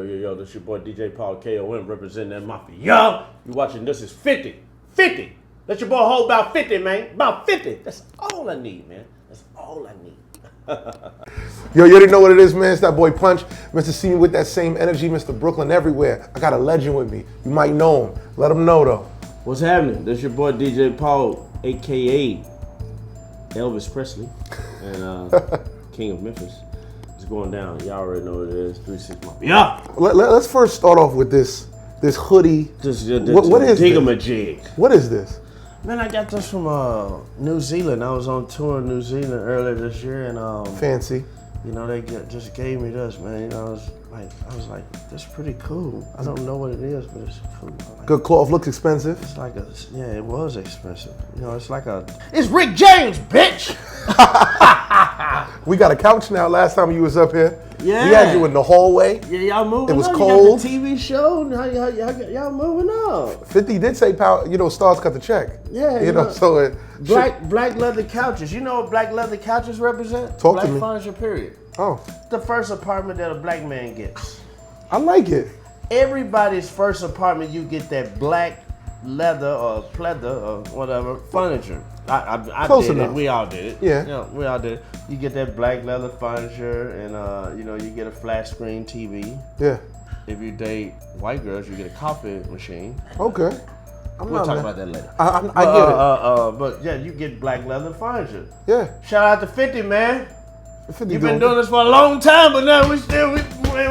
Yo, this your boy DJ Paul KOM representing that mafia. Yo, you watching This Is 50. 50. Let your boy hold about 50, man. About 50. That's all I need, man. That's all I need. Yo, you already know what it is, man. It's that boy Punch. Mr. C with that same energy, Mr. Brooklyn everywhere. I got a legend with me. You might know him. Let him know, though. What's happening? This your boy DJ Paul, a.k.a. Elvis Presley, and King of Memphis. It's going down. Y'all already know what it is. 3-6 Mafia. Yeah. Let's first start off with this hoodie. What is Digamajig. What is this? Man, I got this from New Zealand. I was on tour in New Zealand earlier this year, and Fancy. You know, they just gave me this, man. You know, I was like, this is pretty cool. I don't know what it is, but it's cool. Like, good cloth. Looks expensive. It's like it was expensive. You know, it's Rick James, bitch. We got a couch now. Last time you was up here, yeah, we had you in the hallway. Yeah, y'all moving. It was on. cold. You got the TV show. Y'all moving up. 50 did say, "Power." You know, stars cut the check. Yeah, you know. So it black leather couches. You know what black leather couches represent? Talk black to me. Furniture. Period. Oh, the first apartment that a black man gets. I like it. Everybody's first apartment, you get that black leather or pleather or whatever furniture. I Close did enough. it. We all did it. Yeah. You know, we all did it. You get that black leather furniture, and you know, you get a flat screen TV. Yeah. If you date white girls, you get a coffee machine. Okay. We'll talk about that later. I get it. But yeah, you get black leather furniture. Yeah. Shout out to 50, man. 50 You've been doing this for a long time, but now we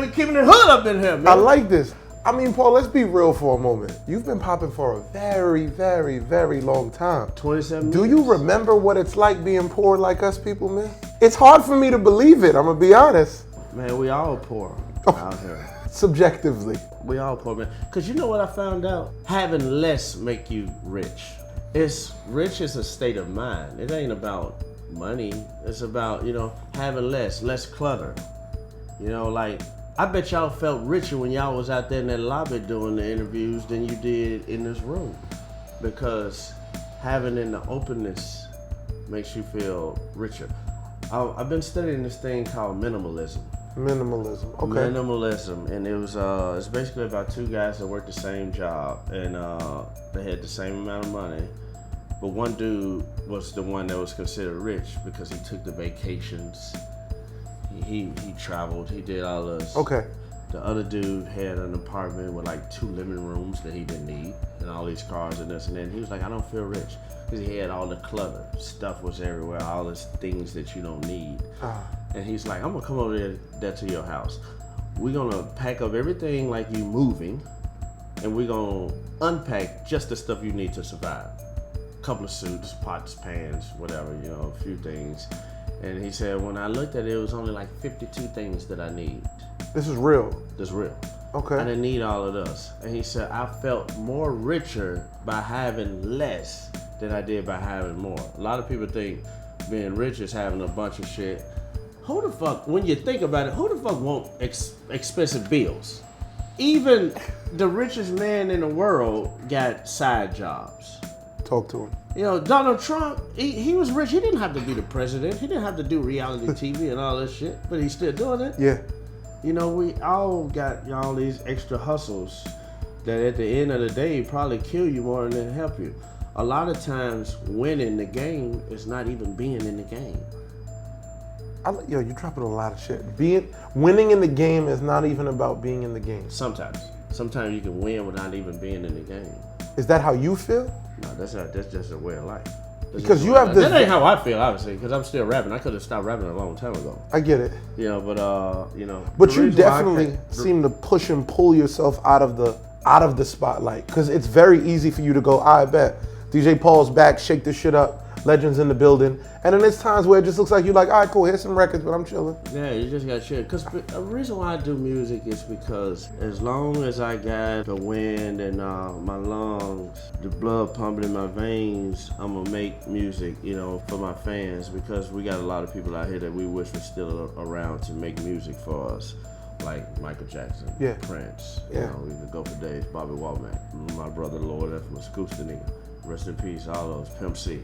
keeping the hood up in here, man. I like this. I mean, Paul, let's be real for a moment. You've been popping for a very, very, very long time. 27 Do years. you remember what it's like being poor like us people, man? It's hard for me to believe it, I'm gonna be honest. Man, we all poor out here. Subjectively. We all poor, man. Because you know what I found out? Having less make you rich. Rich is a state of mind. It ain't about money. It's about, you know, having less clutter. You know, like, I bet y'all felt richer when y'all was out there in that lobby doing the interviews than you did in this room. Because having in the openness makes you feel richer. I've been studying this thing called minimalism. Minimalism, okay. Minimalism, and it's basically about two guys that worked the same job, and they had the same amount of money, but one dude was the one that was considered rich because he took the vacations, he traveled, he did all this. Okay. The other dude had an apartment with like 2 living rooms that he didn't need, and all these cars and this and that. He was like, I don't feel rich, because he had all the clutter, stuff was everywhere, all these things that you don't need. And he's like, I'm gonna come over there to your house. We're gonna pack up everything like you moving, and we're gonna unpack just the stuff you need to survive. A couple of suits, pots, pans, whatever, you know, a few things. And he said, when I looked at it, it was only like 52 things that I need. This is real. This is real. Okay. I didn't need all of this. And he said, I felt more richer by having less than I did by having more. A lot of people think being rich is having a bunch of shit. Who the fuck, when you think about it, who the fuck want expensive bills? Even the richest man in the world got side jobs. Talk to him. You know, Donald Trump, he was rich. He didn't have to be the president. He didn't have to do reality TV and all this shit, but he's still doing it. Yeah. You know, we all got all these extra hustles that at the end of the day probably kill you more than help you. A lot of times winning the game is not even being in the game. Yo, you're dropping a lot of shit. Winning in the game is not even about being in the game. Sometimes you can win without even being in the game. Is that how you feel? No, that's just a way of life. Because you have this. That ain't how I feel, obviously, because I'm still rapping. I could have stopped rapping a long time ago. I get it. You know, but you know. But you definitely seem to push and pull yourself out of the spotlight, because it's very easy for you to go, I bet DJ Paul's back, shake this shit up. Legends in the building, and then there's times where it just looks like you're like, all right, cool, here's some records, but I'm chilling. Yeah, you just got shit. Because the reason why I do music is because as long as I got the wind and my lungs, the blood pumping in my veins, I'm gonna make music, you know, for my fans, because we got a lot of people out here that we wish were still around to make music for us. Like Michael Jackson, yeah. Prince, yeah. You know, we could go for days, Bobby Womack, my brother Lord F. Mascoosta nigga, rest in peace, all those, Pimp C.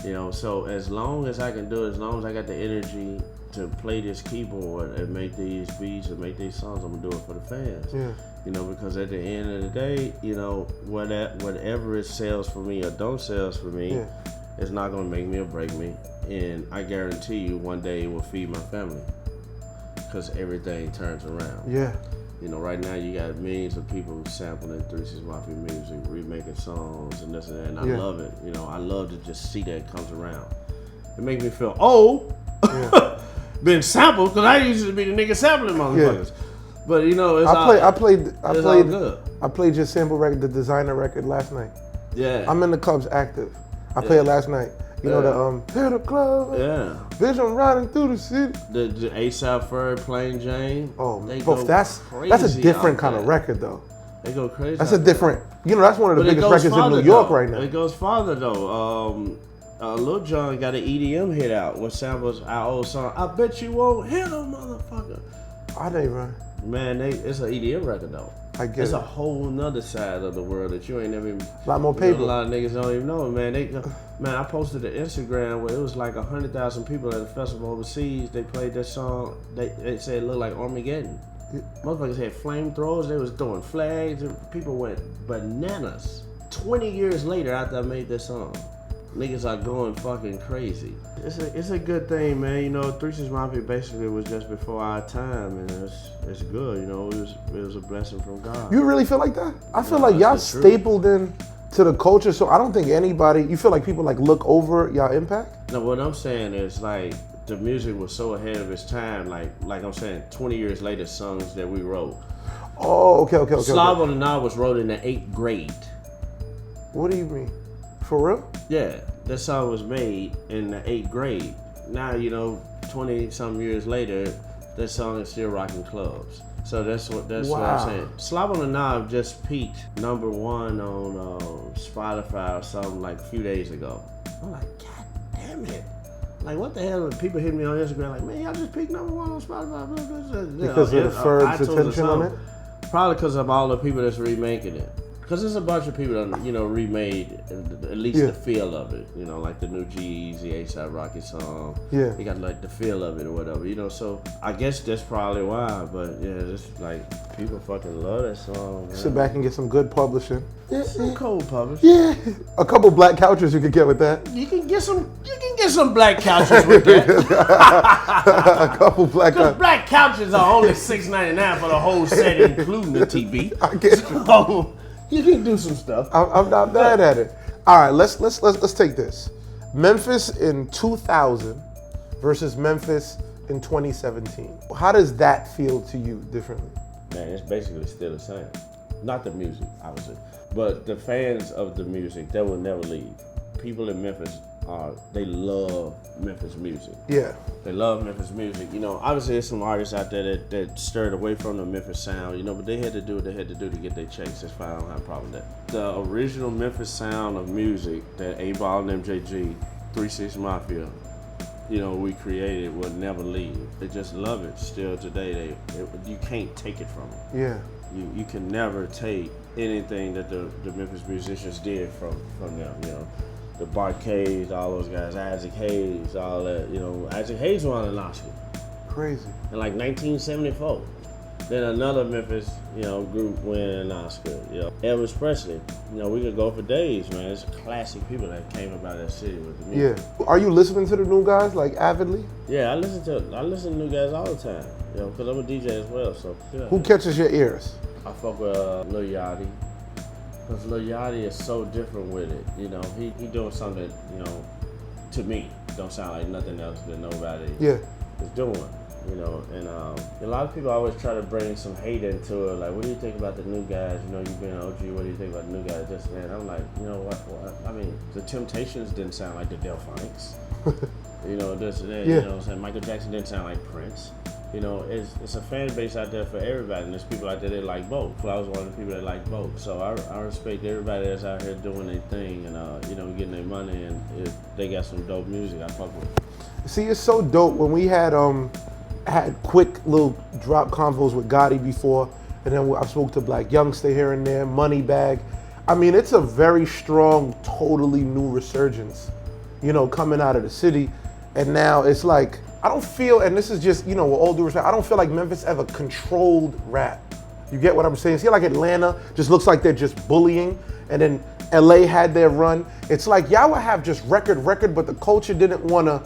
You know, so as long as I can do it, as long as I got the energy to play this keyboard and make these beats and make these songs. I'm gonna do it for the fans. Yeah. You know, because at the end of the day, you know, whatever it sells for me or don't sells for me, it's not gonna make me or break me. And I guarantee you, one day it will feed my family, because everything turns around. Yeah. You know, right now you got millions of people sampling 3 6 Mafia music, remaking songs and this and that, and I love it. You know, I love to just see that it comes around. It makes me feel old, being sampled, because I used to be the nigga sampling motherfuckers. But you know, I played your sample record, the designer record, last night. Yeah. I'm in the clubs active. I played it last night. You know the hit the club. Yeah. Vision riding through the city. The ASAP Ferg, Plain Jane. Oh, that's a different kind of record though. They go crazy. That's a different. You know, that's one of the biggest records in New York right now. It goes farther though. Lil Jon got an EDM hit out with samples our old song. I bet you won't hit them, motherfucker. Are they, right? Man, it's an EDM record though. I get it's it. a whole nother side of the world that you ain't never even. A lot more paper. A lot of niggas don't even know, man. I posted an Instagram where it was like 100,000 people at a festival overseas. They played that song. They said it looked like Armageddon. Motherfuckers had flamethrowers. They was throwing flags. People went bananas. 20 years later, after I made this song, niggas are going fucking crazy. It's a good thing, man. You know, 3 6 Mafia basically was just before our time, and it's good. You know, it was a blessing from God. You really feel like that? I feel like y'all stapled in to the culture, so I don't think anybody. You feel like people like look over y'all impact? No, what I'm saying is like the music was so ahead of its time. Like I'm saying, 20 years later, songs that we wrote. Oh, okay. Slob on the Knob was wrote in the 8th grade. What do you mean? For real? Yeah, that song was made in the 8th grade. Now, you know, 20-something years later, that song is still rocking clubs. So that's what I'm saying. Slob on the Knob just peaked #1 on Spotify or something like a few days ago. I'm like, God damn it. Like, what the hell? People hit me on Instagram like, man, y'all just peaked #1 on Spotify. Because of the Ferg's attention on it? Probably because of all the people that's remaking it. Because there's a bunch of people that, you know, remade at least the feel of it. You know, like the new G-Eazy, A$AP Rocky song. Yeah. They got like the feel of it or whatever, you know. So I guess that's probably why. But yeah, it's like people fucking love that song, man. Sit back and get some good publishing. Some cold publishing. Yeah. A couple black couches you could get with that. You can get some black couches with that. A couple black couches. Because black couches are only $6.99 for the whole set, including the TV. I get so, you can do some stuff. I'm not bad at it. All right, let's take this. Memphis in 2000 versus Memphis in 2017. How does that feel to you differently? Man, it's basically still the same. Not the music, obviously, but the fans of the music, they will never leave. People in Memphis they love Memphis music. Yeah. They love Memphis music. You know, obviously there's some artists out there that stirred away from the Memphis sound, you know, but they had to do what they had to do to get their checks. That's why I don't have a problem with that. The original Memphis sound of music that A-Ball and MJG, 3 6 Mafia, you know, we created will never leave. They just love it still today. You can't take it from them. Yeah. You can never take anything that the Memphis musicians did from them, you know. The Barcades, all those guys, Isaac Hayes, all that, you know. Isaac Hayes won an Oscar. Crazy. In like 1974. Then another Memphis, you know, group win an Oscar. You know, Elvis Presley. You know, we could go for days, man. It's classic people that came about that city with the music. Yeah. Are you listening to the new guys like avidly? Yeah, I listen to new guys all the time. You know, because I'm a DJ as well. So yeah. Who catches your ears? I fuck with Lil Yachty. Because Lil Yachty is so different with it. You know, he doing something that, you know, to me, don't sound like nothing else that nobody is doing. You know, and a lot of people always try to bring some hate into it. Like, what do you think about the new guys? You know, you've been an OG. What do you think about the new guys? This and that. I'm like, you know what? I mean, the Temptations didn't sound like the Delphonics. You know, this and that. You know what I'm saying? Michael Jackson didn't sound like Prince. You know, it's a fan base out there for everybody, and there's people out there that like both. So I was one of the people that like both. So I respect everybody that's out here doing their thing and, you know, getting their money, and if they got some dope music, I fuck with it. See, it's so dope when we had quick little drop convos with Gotti before, and then I spoke to Black Youngster here and there, Moneybag. I mean, it's a very strong, totally new resurgence, you know, coming out of the city, and now it's like I don't feel, and this is just, with all due respect, I don't feel like Memphis ever controlled rap. You get what I'm saying? See, like Atlanta just looks like they're just bullying, and then LA had their run. It's like y'all would have just record, but the culture didn't want to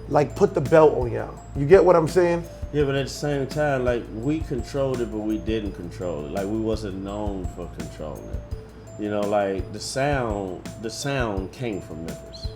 like put the belt on y'all. You get what I'm saying? Yeah, but at the same time, like, we controlled it, but we didn't control it. Like, we wasn't known for controlling it. Like the sound came from Memphis.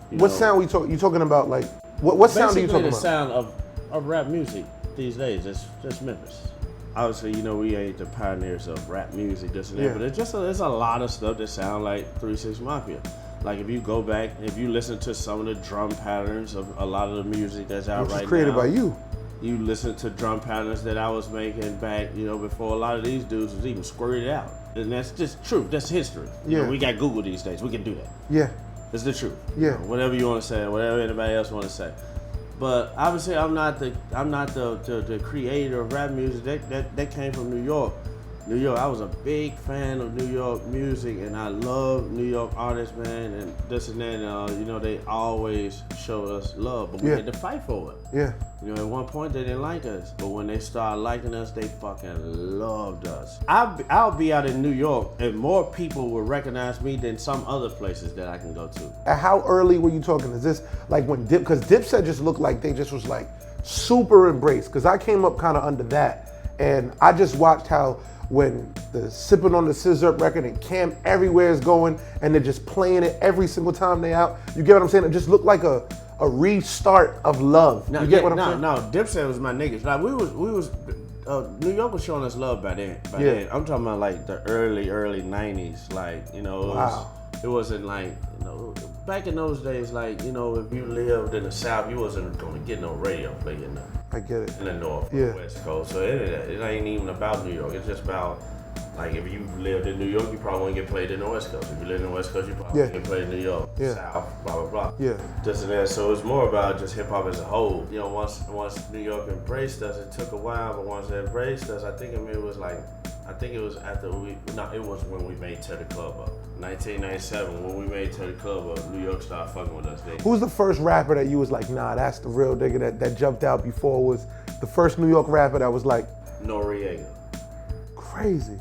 What sound you talking about? Like, what sound are you talking the about? Sound of rap music these days. It's just Memphis. Obviously, we ain't the pioneers of rap music, this and that, but there's a lot of stuff that sound like 3 6 Mafia. Like, if you go back, if you listen to some of the drum patterns of a lot of the music that's out right now. Which is created by you. You listen to drum patterns that I was making back, before a lot of these dudes was even squirted out. And that's just truth. That's history. We got Google these days. We can do that. Yeah. It's the truth. Yeah. Whatever you want to say, whatever anybody else want to say. But obviously, I'm not the creator of rap music. That came from New York. I was a big fan of New York music, and I love New York artists, man, and this and that. They always showed us love, but we had to fight for it. Yeah. At one point they didn't like us, but when they started liking us, they fucking loved us. I'll be out in New York, and more people will recognize me than some other places that I can go to. How early were you talking? Is this like when because Dipset just looked like they just was like super embraced? Because I came up kind of under that, and I just watched how when the Sippin' on the Scissor record and Cam Everywhere is going, and they're just playing it every single time they out. You get what I'm saying? It just looked like a restart of love. You get what I'm saying? No, Dipset was my niggas. Like, we was New York was showing us love by then. I'm talking about like the early 90s. Like, it wasn't like, back in those days, like, if you lived in the South, you wasn't gonna get no radio play, I get it. in the North, or West Coast. So it ain't even about New York. It's just about, like, if you lived in New York, you probably wouldn't get played in the West Coast. If you lived in the West Coast, you probably wouldn't get played in New York, South, blah, blah, blah. Yeah. This and that. So it's more about just hip hop as a whole. Once New York embraced us, it took a while, but once they embraced us, it was after it was when we made Tear the Club Up. 1997, when we made Tear the Club Up, New York started fucking with us. Who's the first rapper that you was like, nah, that's the real nigga that jumped out before? Was the first New York rapper that was like Nore. Crazy.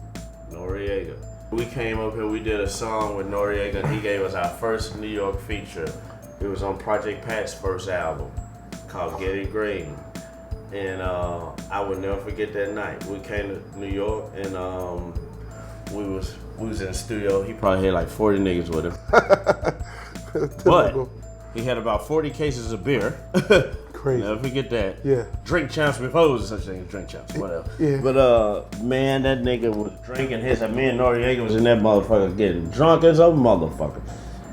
Nore. We came up here, we did a song with Nore, and he gave us our first New York feature. It was on Project Pat's first album called Getting Green. And I would never forget that night. We came to New York, and we was in the studio. He probably had like 40 niggas with him. But he had about 40 cases of beer. Crazy. Never forget that. Yeah. Drink champs before it was such thing as drink champs, whatever. Yeah. But man, that nigga was drinking his. Me and Noriega was in that motherfucker getting drunk as a motherfucker.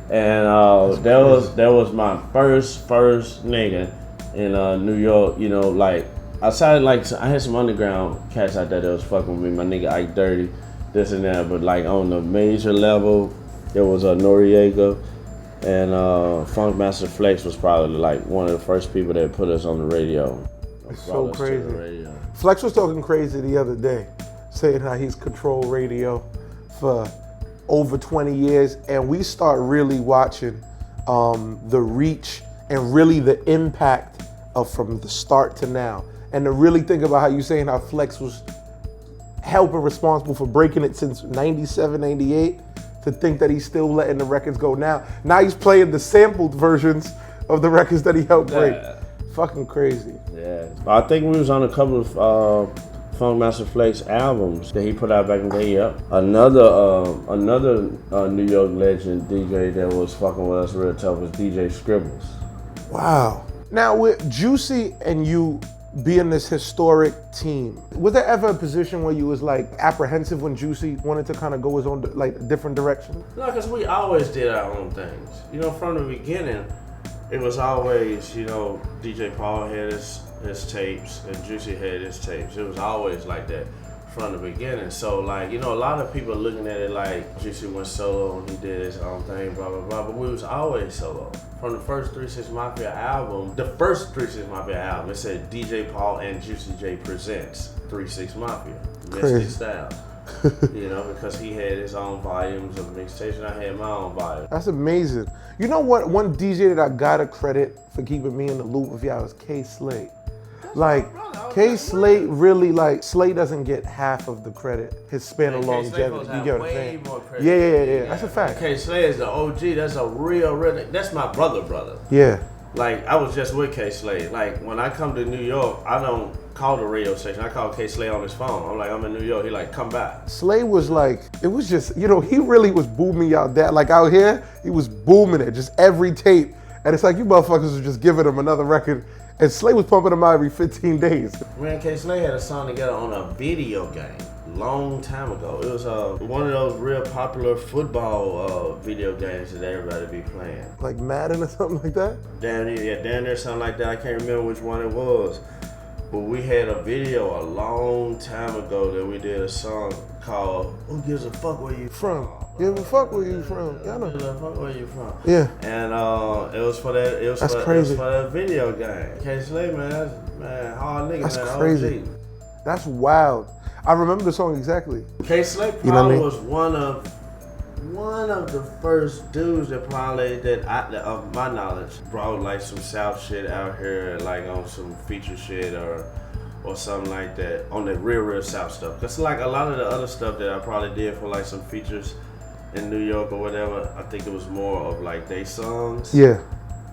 And that was my first nigga in New York. Like, outside, like, I had some underground cats out there that was fucking with me. My nigga Ike Dirty, this and that. But like on the major level, there was Noriega. And Funkmaster Flex was probably like one of the first people that put us on the radio. It's so crazy. Flex was talking crazy the other day, saying how he's controlled radio for over 20 years, and we start really watching the reach and really the impact of from the start to now. And to really think about how you're saying how Flex was helping responsible for breaking it since 97, 98. To think that he's still letting the records go now. Now he's playing the sampled versions of the records that he helped break. Fucking crazy. Yeah. I think we was on a couple of Funkmaster Flex albums that he put out back in the day. Yep. Another New York legend DJ that was fucking with us real tough was DJ Scribbles. Wow. Now with Juicy and you being this historic team, was there ever a position where you was like apprehensive when Juicy wanted to kind of go his own like different direction? No, because we always did our own things. From the beginning, it was always, DJ Paul had his tapes and Juicy had his tapes. It was always like that from the beginning. So like, a lot of people looking at it like Juicy went solo and he did his own thing, blah, blah, blah, but we was always solo. From the first 3 6 Mafia album, the first 3 6 Mafia album, it said DJ Paul and Juicy J presents 3 6 Mafia. Mystic Style. You know, because he had his own volumes of mixtapes and I had my own volume. That's amazing. You know what? One DJ that I gotta credit for keeping me in the loop with y'all is K Slate. Like, K Slate really, like, Slate doesn't get half of the credit. His span of longevity. You get what I'm saying? Yeah. That's a fact. K Slate is the OG. That's a real. That's my brother. Yeah. Like, I was just with K Slate. Like, when I come to New York, I don't call the radio station. I call K Slate on his phone. I'm like, I'm in New York. He like, come back. Slate was like, it was just, you know, he really was booming out there. Like out here, he was booming it, just every tape. And it's like, you motherfuckers was just giving him another record. And Slate was pumping them out every 15 days. Man, K Slate had a song together on a video game long time ago. It was one of those real popular football video games that everybody be playing. Like Madden or something like that? Damn near something like that. I can't remember which one it was. But we had a video a long time ago that we did a song called "Who Gives a Fuck Where You From?" Give a fuck where you from. Y'all know. Who gives a fuck where you from? Yeah. And it was for that. It was that's for, crazy. It was for that video game. K Slate, man, that's hard nigga. That's man, crazy. OG. That's wild. I remember the song exactly. K Slate probably was one of the first dudes that probably of my knowledge brought like some South shit out here, like on some feature shit or something like that, on the real South stuff. Cause like a lot of the other stuff that I probably did for like some features in New York or whatever, I think it was more of like they songs. Yeah.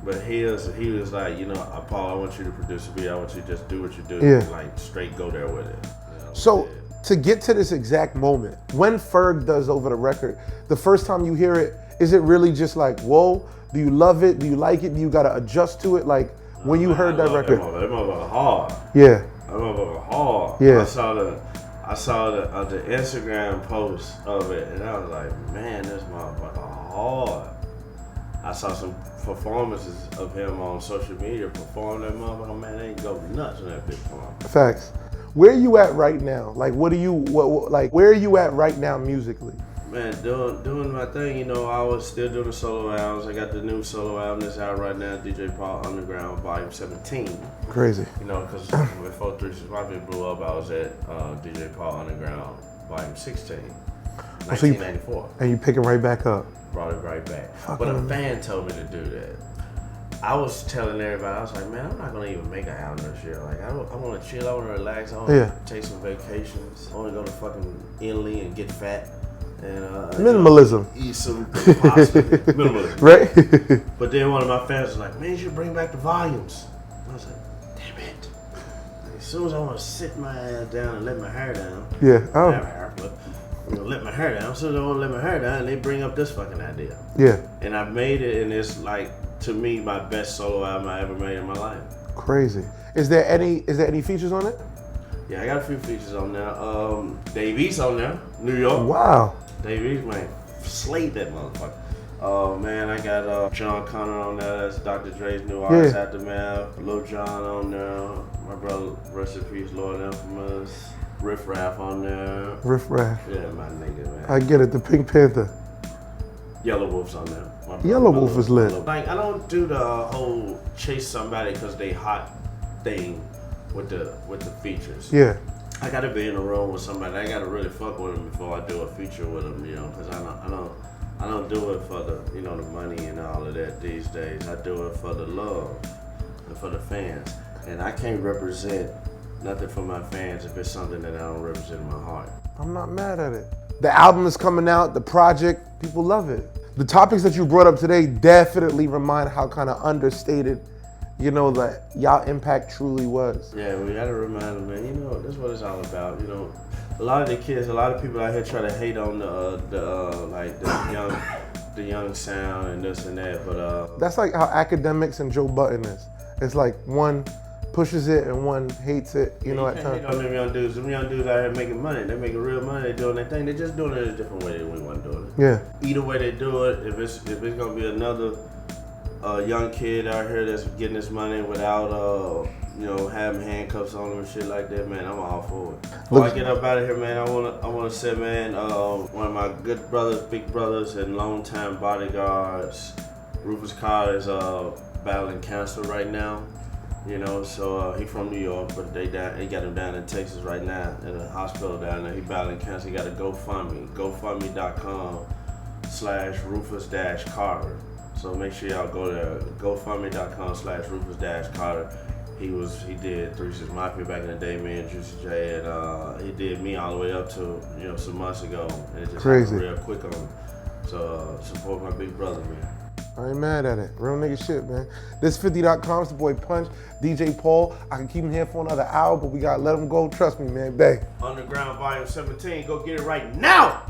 But he was like, you know, Paul, I want you to produce a beat. I want you to just do what you do. Yeah. Like straight go there with it. You know? So to get to this exact moment, when Ferg does Over the Record, the first time you hear it, is it really just like, whoa? Do you love it? Do you like it? Do you gotta adjust to it? Like when you heard that record? That motherfucker hard. Yeah. That motherfucker hard. Yeah. I saw the Instagram post of it, and I was like, man, this motherfucker hard. I saw some performances of him on social media perform that motherfucker. Man, they go nuts on that bitch perform. Facts. Where are you at right now? Like, where are you at right now musically? Man, doing my thing, you know, I was still doing the solo albums. I got the new solo album that's out right now, DJ Paul Underground, Volume 17. Crazy. You know, because before 365 blew up, I was at DJ Paul Underground, Volume 16, 1994. And you pick it right back up. Brought it right back. But a fan told me to do that. I was telling everybody, I was like, man, I'm not going to even make an album this year. Like, I want to chill, I want to relax, I want to take some vacations. I want to go to fucking Italy and get fat. And minimalism. You know, eat some pasta. Minimalism. Right? But then one of my fans was like, man, you should bring back the volumes. I was like, damn it. As soon as I want to sit my ass down and let my hair down. Yeah. I have hair, but you know, let my hair down. As soon as I want to let my hair down, they bring up this fucking idea. Yeah. And I made it, and it's like, to me, my best solo album I ever made in my life. Crazy. Is there any features on it? Yeah, I got a few features on there. Dave East on there, New York. Wow. Dave East, man, slayed that motherfucker. Oh man, I got John Connor on there. That's Dr. Dre's new artist Aftermath. Lil Jon on there. My brother, rest in peace, Lord Infamous. Riff Raff on there. Riff Raff. Yeah, my nigga, man. I get it. The Pink Panther. Yellow Wolf's on there. Yellow Wolf is lit. Like, I don't do the whole chase somebody because they hot thing with the features. Yeah. I gotta be in a room with somebody. I gotta really fuck with them before I do a feature with them, you know, because I don't do it for the, you know, the money and all of that these days. I do it for the love and for the fans. And I can't represent nothing for my fans if it's something that I don't represent in my heart. I'm not mad at it. The album is coming out, the project, people love it. The topics that you brought up today definitely remind how kind of understated, you know, that y'all impact truly was. Yeah, we gotta remind them, man, you know, that's what it's all about. You know, a lot of the kids, a lot of people out here try to hate on the young sound and this and that, but that's like how Academics and Joe Budden is. It's like one pushes it and one hates it, you know, at times. Them young dudes out here making money. They're making real money. They're doing their thing. They're just doing it a different way than we want to do it. Yeah. Either way they do it, if it's gonna be another young kid out here that's getting his money without you know, having handcuffs on him and shit like that, man, I'm all for it. Before I get up out of here, man, I wanna say, man, one of my good brothers, big brothers, and longtime bodyguards, Rufus Carter, is battling cancer right now. You know, so he from New York, but they got him down in Texas right now in a hospital down there. He battling cancer. He got a GoFundMe, GoFundMe.com/Rufus-Carter. So make sure y'all go there, GoFundMe.com/Rufus-Carter. He did 3 6 Mafia back in the day, me and Juicy J, and he did me all the way up to some months ago, and it just happened real quick on him. So support my big brother, man. I ain't mad at it. Real nigga shit, man. This 50.com, it's the boy Punch, DJ Paul. I can keep him here for another hour, but we gotta let him go. Trust me, man. Bay. Underground Volume 17, go get it right now!